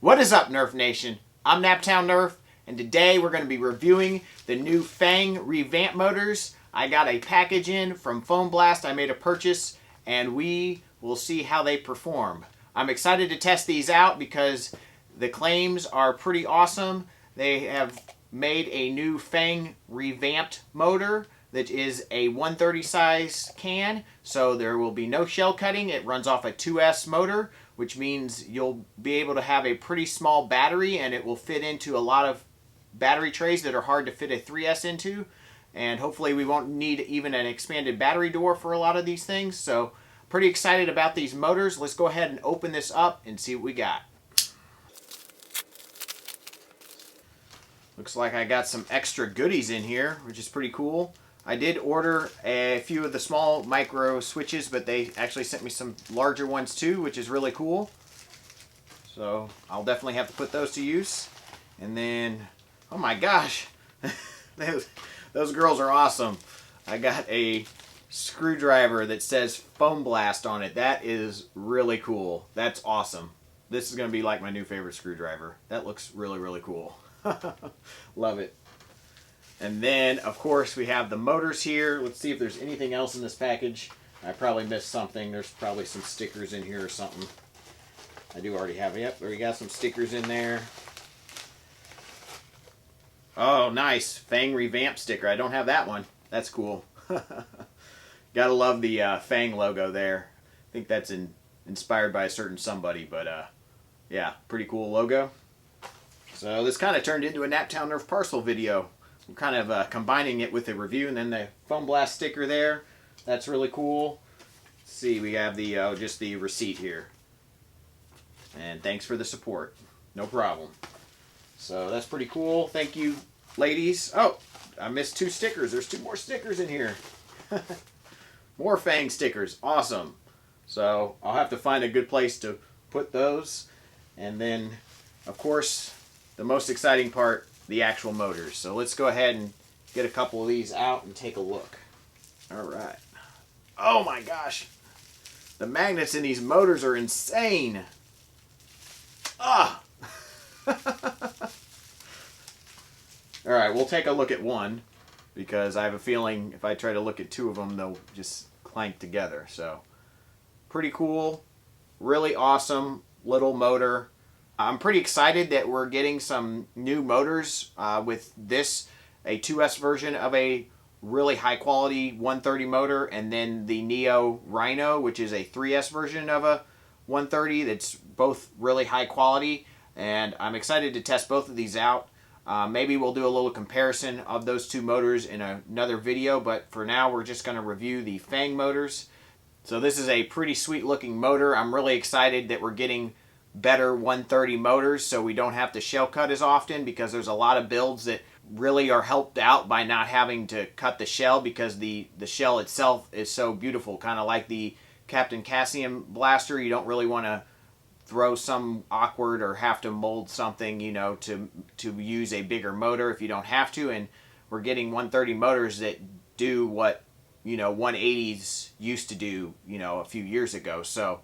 What is up, Nerf Nation? I'm Naptown Nerf, and today we're going to be reviewing the new Fang Re-Vamped motors. I got a package in from Foam Blast. I made a purchase, and we will see how they perform. I'm excited to test these out because the claims are pretty awesome. They have made a new Fang Re-Vamped motor that is a 130 size can, so there will be no shell cutting. It runs off a 2S motor, which means you'll be able to have a pretty small battery, and it will fit into a lot of battery trays that are hard to fit a 3S into. And hopefully we won't need even an expanded battery door for a lot of these things. So pretty excited about these motors. Let's go ahead and open this up and see what we got. Looks like I got some extra goodies in here, which is pretty cool. I did order a few of the small micro switches, but they actually sent me some larger ones too, which is really cool. So I'll definitely have to put those to use. And then, oh my gosh, those girls are awesome. I got a screwdriver that says Foam Blast on it. That is really cool. That's awesome. This is going to be like my new favorite screwdriver. That looks really, really cool. Love it. And then, of course, we have the motors here. Let's see if there's anything else in this package. I probably missed something. There's probably some stickers in here or something. I do already have it. Yep, we got some stickers in there. Oh, nice. Fang Re-Vamped sticker. I don't have that one. That's cool. Gotta love the Fang logo there. I think that's inspired by a certain somebody, but yeah, pretty cool logo. So this kind of turned into a Naptown Nerf parcel video. I'm kind of combining it with a review, and then the Foam Blast sticker there. That's really cool. Let's see, we have the just the receipt here. And thanks for the support. No problem. So that's pretty cool. Thank you, ladies. Oh, I missed two stickers. There's two more stickers in here. More Fang stickers. Awesome. So I'll have to find a good place to put those. And then, of course, the most exciting part, the actual motors. So let's go ahead and get a couple of these out and take a look. All right. Oh my gosh. The magnets in these motors are insane. Ah. All right, we'll take a look at one because I have a feeling if I try to look at two of them, they'll just clank together. So pretty cool. Really awesome little motor. I'm pretty excited that we're getting some new motors with this, a 2S version of a really high quality 130 motor, and then the Neo Rhino, which is a 3S version of a 130 that's both really high quality. And I'm excited to test both of these out. Maybe we'll do a little comparison of those two motors in another video, but for now we're just going to review the Fang motors. So this is a pretty sweet looking motor. I'm really excited that we're getting better 130 motors so we don't have to shell cut as often, because there's a lot of builds that really are helped out by not having to cut the shell because the shell itself is so beautiful, kind of like the Captain Cassian blaster. You don't really want to throw some awkward or have to mold something, you know, to use a bigger motor if you don't have to. And we're getting 130 motors that do what, you know, 180s used to do, you know, a few years ago. So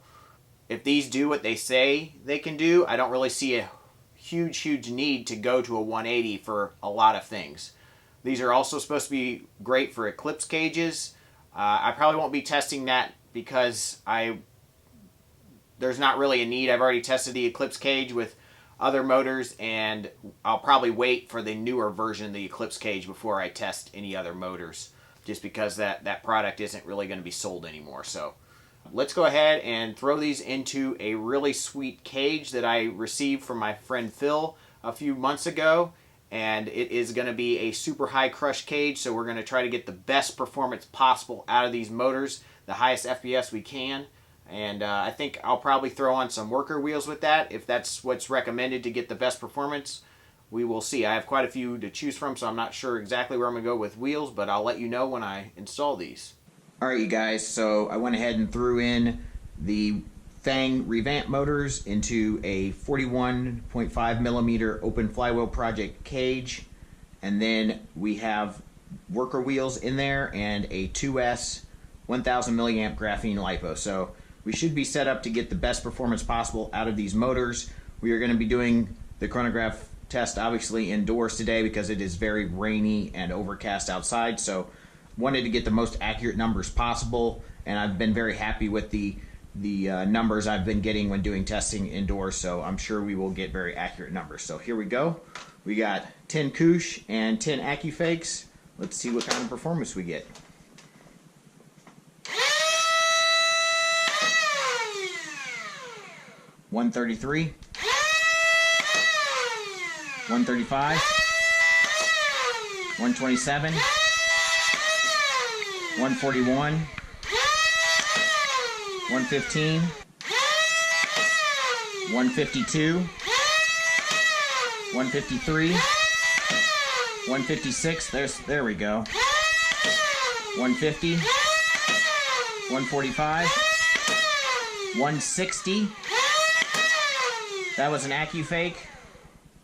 if these do what they say they can do, I don't really see a huge need to go to a 180 for a lot of things. These are also supposed to be great for eclipse cages. I probably won't be testing that because there's not really a need. I've already tested the eclipse cage with other motors, and I'll probably wait for the newer version of the eclipse cage before I test any other motors, just because that product isn't really going to be sold anymore. So let's go ahead and throw these into a really sweet cage that I received from my friend Phil a few months ago. And it is going to be a super high crush cage, so we're going to try to get the best performance possible out of these motors, the highest FPS we can. And I think I'll probably throw on some worker wheels with that, if that's what's recommended to get the best performance. We will see. I have quite a few to choose from, so I'm not sure exactly where I'm going to go with wheels, but I'll let you know when I install these. Alright, you guys, so I went ahead and threw in the Fang Re-Vamped motors into a 41.5 millimeter open flywheel project cage, and then we have worker wheels in there and a 2S 1000 milliamp graphene LiPo. So we should be set up to get the best performance possible out of these motors. We are going to be doing the chronograph test obviously indoors today because it is very rainy and overcast outside, so wanted to get the most accurate numbers possible, and I've been very happy with the numbers I've been getting when doing testing indoors, so I'm sure we will get very accurate numbers. So here we go. We got 10 Koosh and 10 AccuFakes. Let's see what kind of performance we get. $133, $135, $127, $141, $115, $152, $153, $156. There we go. $150, $145, $160. That was an AccuFake.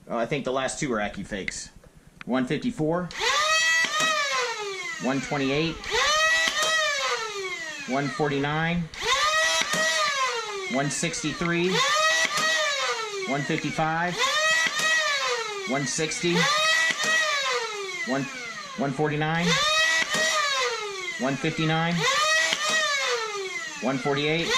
Oh, I think the last two were AccuFakes. $154, $128, $149, $163, $155, $160, $149, $159, $148.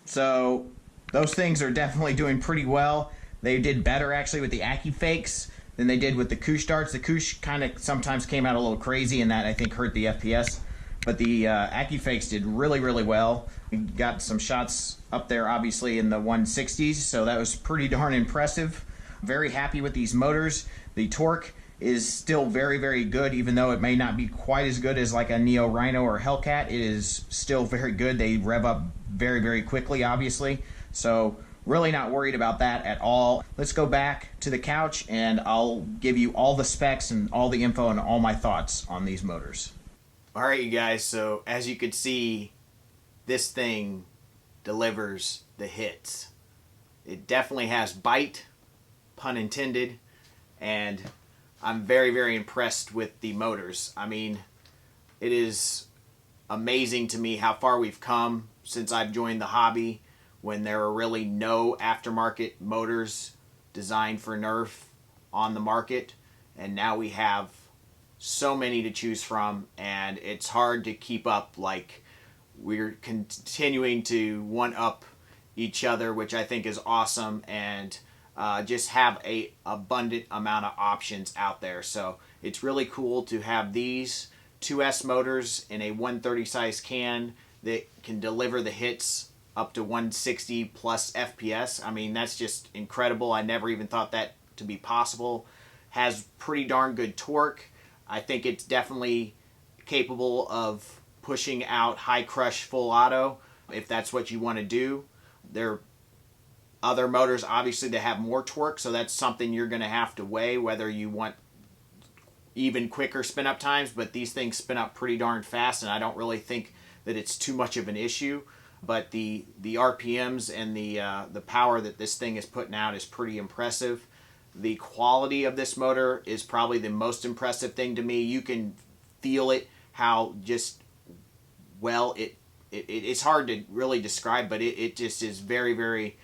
So those things are definitely doing pretty well. They did better actually with the AccuFakes than they did with the Koosh darts. The Koosh kind of sometimes came out a little crazy, and that I think hurt the FPS. But the AccuFakes did really, really well. We got some shots up there, obviously, in the 160s, so that was pretty darn impressive. Very happy with these motors. The torque is still very, very good, even though it may not be quite as good as like a Neo Rhino or Hellcat. It is still very good. They rev up very, very quickly, obviously. So really not worried about that at all. Let's go back to the couch, and I'll give you all the specs and all the info and all my thoughts on these motors. All right, you guys, so as you can see, this thing delivers the hits. It definitely has bite, pun intended, and I'm very, very impressed with the motors. I mean, it is amazing to me how far we've come since I've joined the hobby, when there were really no aftermarket motors designed for Nerf on the market, and now we have so many to choose from, and it's hard to keep up. Like, we're continuing to one-up each other, which I think is awesome, and just have a abundant amount of options out there. So it's really cool to have these 2S motors in a 130 size can that can deliver the hits up to 160 plus FPS. I mean, that's just incredible. I never even thought that to be possible. Has pretty darn good torque. I think it's definitely capable of pushing out high crush full auto if that's what you want to do. There are other motors obviously that have more torque, so that's something you're going to have to weigh, whether you want even quicker spin up times, but these things spin up pretty darn fast, and I don't really think that it's too much of an issue. But the RPMs and the power that this thing is putting out is pretty impressive. The quality of this motor is probably the most impressive thing to me. You can feel it, how just well it's hard to really describe, but it just is very, very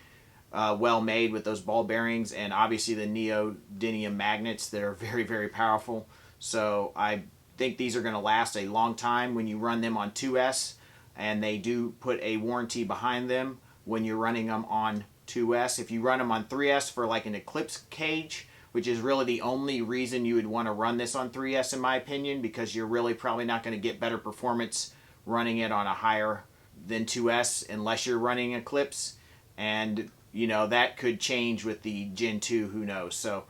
well made with those ball bearings, and obviously the neodymium magnets that are very, very powerful. So I think these are going to last a long time when you run them on 2S, and they do put a warranty behind them when you're running them on 2S. If you run them on 3S for like an Eclipse cage, which is really the only reason you would want to run this on 3S in my opinion, because you're really probably not going to get better performance running it on a higher than 2S unless you're running Eclipse. And you know, that could change with the Gen 2, who knows. So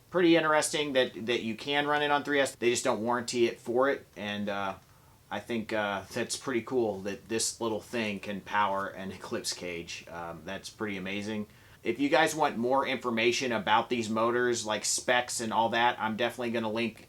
pretty interesting that you can run it on 3S. They just don't warranty it for it, and I think that's pretty cool that this little thing can power an Eclipse cage. That's pretty amazing. If you guys want more information about these motors, like specs and all that, I'm definitely going to link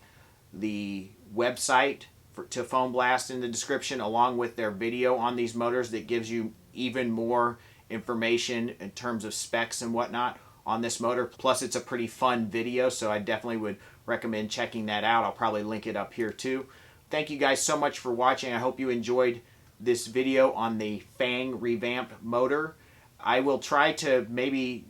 the website to Foam Blast in the description, along with their video on these motors that gives you even more information in terms of specs and whatnot on this motor. Plus, it's a pretty fun video, so I definitely would recommend checking that out. I'll probably link it up here too. Thank you guys so much for watching. I hope you enjoyed this video on the Fang Re-Vamped motor. I will try to maybe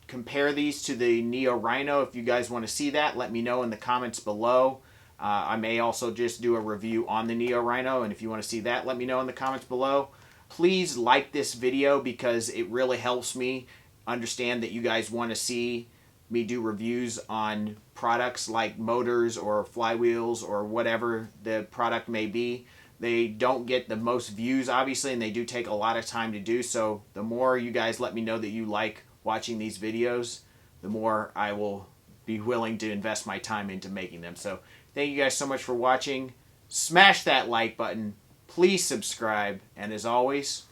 compare these to the Neo Rhino. If you guys want to see that, let me know in the comments below. I may also just do a review on the Neo Rhino, and if you want to see that, let me know in the comments below. Please like this video because it really helps me understand that you guys want to see me do reviews on products like motors or flywheels or whatever the product may be. They don't get the most views, obviously, and they do take a lot of time to do. So the more you guys let me know that you like watching these videos, the more I will be willing to invest my time into making them. So thank you guys so much for watching. Smash that like button. Please subscribe. And as always,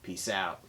peace out.